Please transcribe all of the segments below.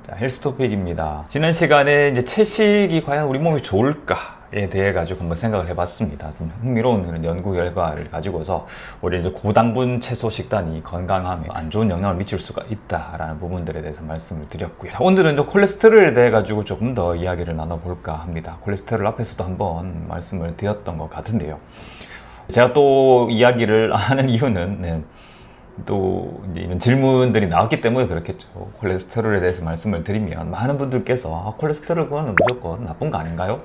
자, 헬스토픽입니다. 지난 시간에 이제 채식이 과연 우리 몸에 좋을까에 대해 가지고 한번 생각을 해봤습니다. 좀 흥미로운 그런 연구 결과를 가지고서 우리 이제 고당분 채소 식단이 건강함에 안 좋은 영향을 미칠 수가 있다라는 부분들에 대해서 말씀을 드렸고요. 자, 오늘은 이제 콜레스테롤에 대해 가지고 조금 더 이야기를 나눠볼까 합니다. 콜레스테롤 앞에서도 한번 말씀을 드렸던 것 같은데요. 제가 또 이야기를 하는 이유는 또 이제 이런 질문들이 나왔기 때문에 그렇겠죠. 콜레스테롤에 대해서 말씀을 드리면 많은 분들께서 콜레스테롤 그거는 무조건 나쁜 거 아닌가요?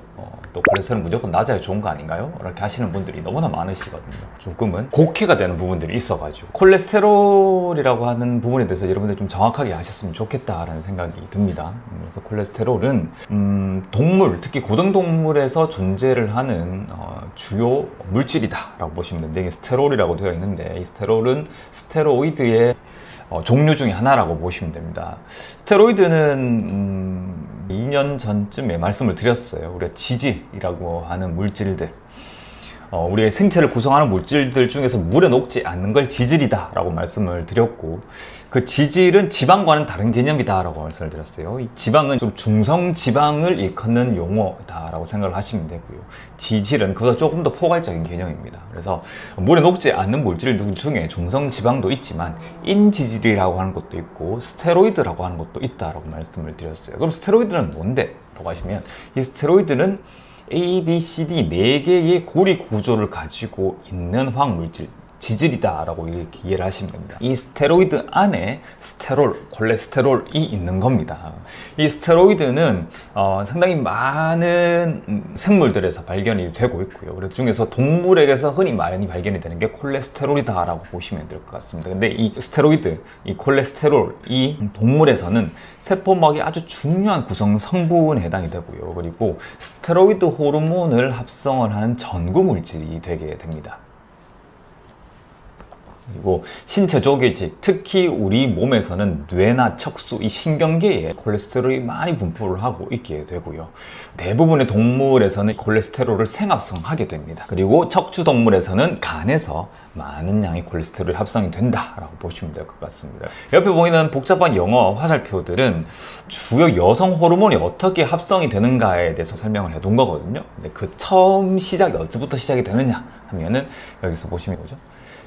또 콜레스테롤 무조건 낮아야 좋은 거 아닌가요? 이렇게 하시는 분들이 너무나 많으시거든요. 조금은 곡해가 되는 부분들이 있어가지고 콜레스테롤이라고 하는 부분에 대해서 여러분들 좀 정확하게 아셨으면 좋겠다라는 생각이 듭니다. 그래서 콜레스테롤은 동물, 특히 고등동물에서 존재를 하는 주요 물질이다 라고 보시면 됩니다. 이게 스테롤이라고 되어 있는데 이 스테롤은 스테로이드의 종류 중에 하나라고 보시면 됩니다. 스테로이드는 2년 전쯤에 말씀을 드렸어요. 우리가 지질이라고 하는 물질들, 우리의 생체를 구성하는 물질들 중에서 물에 녹지 않는 걸 지질이다 라고 말씀을 드렸고, 그 지질은 지방과는 다른 개념이다 라고 말씀을 드렸어요. 이 지방은 좀 중성지방을 일컫는 용어다 라고 생각을 하시면 되고요, 지질은 그보다 조금 더 포괄적인 개념입니다. 그래서 물에 녹지 않는 물질들 중에 중성지방도 있지만 인지질이라고 하는 것도 있고 스테로이드라고 하는 것도 있다 라고 말씀을 드렸어요. 그럼 스테로이드는 뭔데? 라고 하시면, 이 스테로이드는 A, B, C, D 4개의 고리 구조를 가지고 있는 화학물질, 지질이다 라고 이렇게 이해를 하시면 됩니다. 이 스테로이드 안에 스테롤, 콜레스테롤이 있는 겁니다. 이 스테로이드는 상당히 많은 생물들에서 발견이 되고 있고요. 그래서 중에서 동물에게서 흔히 많이 발견이 되는 게 콜레스테롤이다 라고 보시면 될 것 같습니다. 근데 이 스테로이드, 이 콜레스테롤이 동물에서는 세포막의 아주 중요한 구성 성분에 해당이 되고요. 그리고 스테로이드 호르몬을 합성을 하는 전구 물질이 되게 됩니다. 그리고 신체 조개직, 특히 우리 몸에서는 뇌나 척수, 이 신경계에 콜레스테롤이 많이 분포를 하고 있게 되고요. 대부분의 동물에서는 콜레스테롤을 생합성하게 됩니다. 그리고 척추 동물에서는 간에서 많은 양의 콜레스테롤이 합성이 된다라고 보시면 될 것 같습니다. 옆에 보이는 복잡한 영어 화살표들은 주요 여성 호르몬이 어떻게 합성이 되는가에 대해서 설명을 해둔 거거든요. 근데 그 처음 시작이 어디부터 시작이 되느냐 하면은 여기서 보시면 이거죠.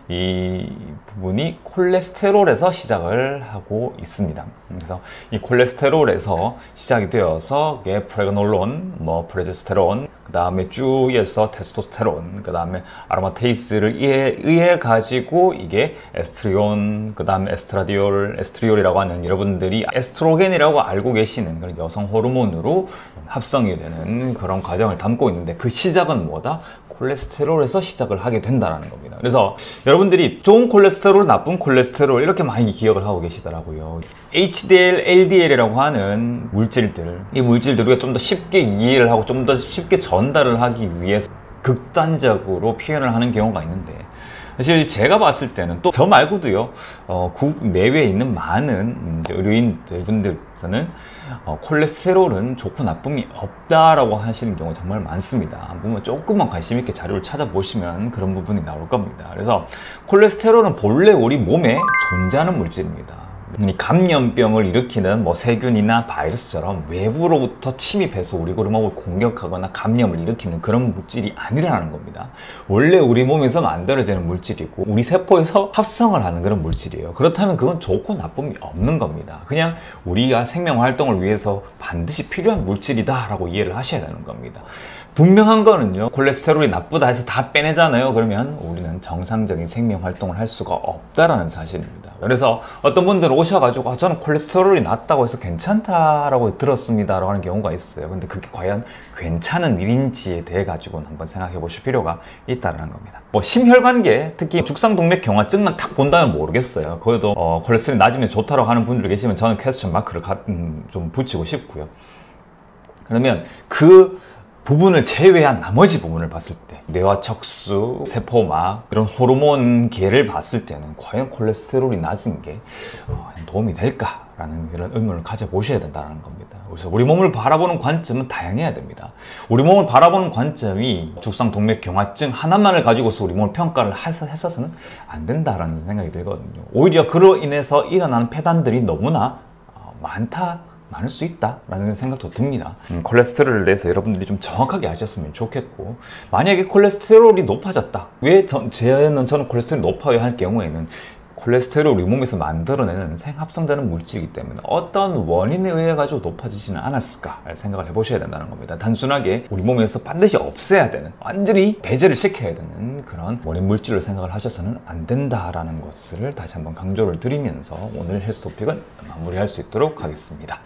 이 부분이 콜레스테롤에서 시작을 하고 있습니다. 그래서 이 콜레스테롤에서 시작이 되어서 이게 프레가놀론, 프레제스테론, 그 다음에 쭉 이어서 테스토스테론, 그 다음에 아로마테이스를 의해 가지고 이게 에스트리온, 그 다음에 에스트리올이라고 하는 여러분들이 에스트로겐이라고 알고 계시는 그런 여성 호르몬으로 합성이 되는 그런 과정을 담고 있는데, 그 시작은 뭐다? 콜레스테롤에서 시작을 하게 된다는 겁니다. 그래서 여러분들이 좋은 콜레스테롤, 나쁜 콜레스테롤 이렇게 많이 기억을 하고 계시더라고요. HDL, LDL이라고 하는 물질들, 이 물질들을 우리가 좀 더 쉽게 이해를 하고 좀 더 쉽게 전달을 하기 위해서 극단적으로 표현을 하는 경우가 있는데, 사실 제가 봤을 때는 또 저 말고도요, 국 내외에 있는 많은 의료인들 분들께서는 콜레스테롤은 좋고 나쁨이 없다라고 하시는 경우가 정말 많습니다. 한번 조금만 관심 있게 자료를 찾아보시면 그런 부분이 나올 겁니다. 그래서 콜레스테롤은 본래 우리 몸에 존재하는 물질입니다. 감염병을 일으키는 세균이나 바이러스처럼 외부로부터 침입해서 우리 몸을 공격하거나 감염을 일으키는 그런 물질이 아니라는 겁니다. 원래 우리 몸에서 만들어지는 물질이고 우리 세포에서 합성을 하는 그런 물질이에요. 그렇다면 그건 좋고 나쁨이 없는 겁니다. 그냥 우리가 생명 활동을 위해서 반드시 필요한 물질이다 라고 이해를 하셔야 되는 겁니다. 분명한 거는요, 콜레스테롤이 나쁘다 해서 다 빼내잖아요. 그러면 우리는 정상적인 생명 활동을 할 수가 없다라는 사실입니다. 그래서 어떤 분들은 오셔가지고 저는 콜레스테롤이 낮다고 해서 괜찮다라고 들었습니다 라고 하는 경우가 있어요. 근데 그게 과연 괜찮은 일인지에 대해 가지고는 한번 생각해 보실 필요가 있다는 겁니다. 심혈관계, 특히 죽상동맥경화증만 딱 본다면 모르겠어요. 거기도 콜레스테롤이 낮으면 좋다고 하는 분들이 계시면 저는 퀘스천 마크를 좀 붙이고 싶고요. 그러면 그 부분을 제외한 나머지 부분을 봤을 때, 뇌와 척수, 세포막, 그런 호르몬계를 봤을 때는 과연 콜레스테롤이 낮은 게 도움이 될까라는 그런 의문을 가져보셔야 된다는 겁니다. 그래서 우리 몸을 바라보는 관점은 다양해야 됩니다. 우리 몸을 바라보는 관점이 죽상동맥경화증 하나만을 가지고서 우리 몸을 평가를 했어서는 안 된다라는 생각이 들거든요. 오히려 그로 인해서 일어나는 폐단들이 너무나 많다 많을 수 있다라는 생각도 듭니다. 콜레스테롤에 대해서 여러분들이 좀 정확하게 아셨으면 좋겠고, 만약에 콜레스테롤이 높아졌다, 왜 저는 콜레스테롤이 높아야 할 경우에는 콜레스테롤이 우리 몸에서 만들어내는 생합성되는 물질이기 때문에 어떤 원인에 의해 가지고 높아지지는 않았을까 생각을 해보셔야 된다는 겁니다. 단순하게 우리 몸에서 반드시 없애야 되는, 완전히 배제를 시켜야 되는 그런 원인 물질로 생각을 하셔서는 안 된다라는 것을 다시 한번 강조를 드리면서 오늘 헬스 토픽은 마무리할 수 있도록 하겠습니다.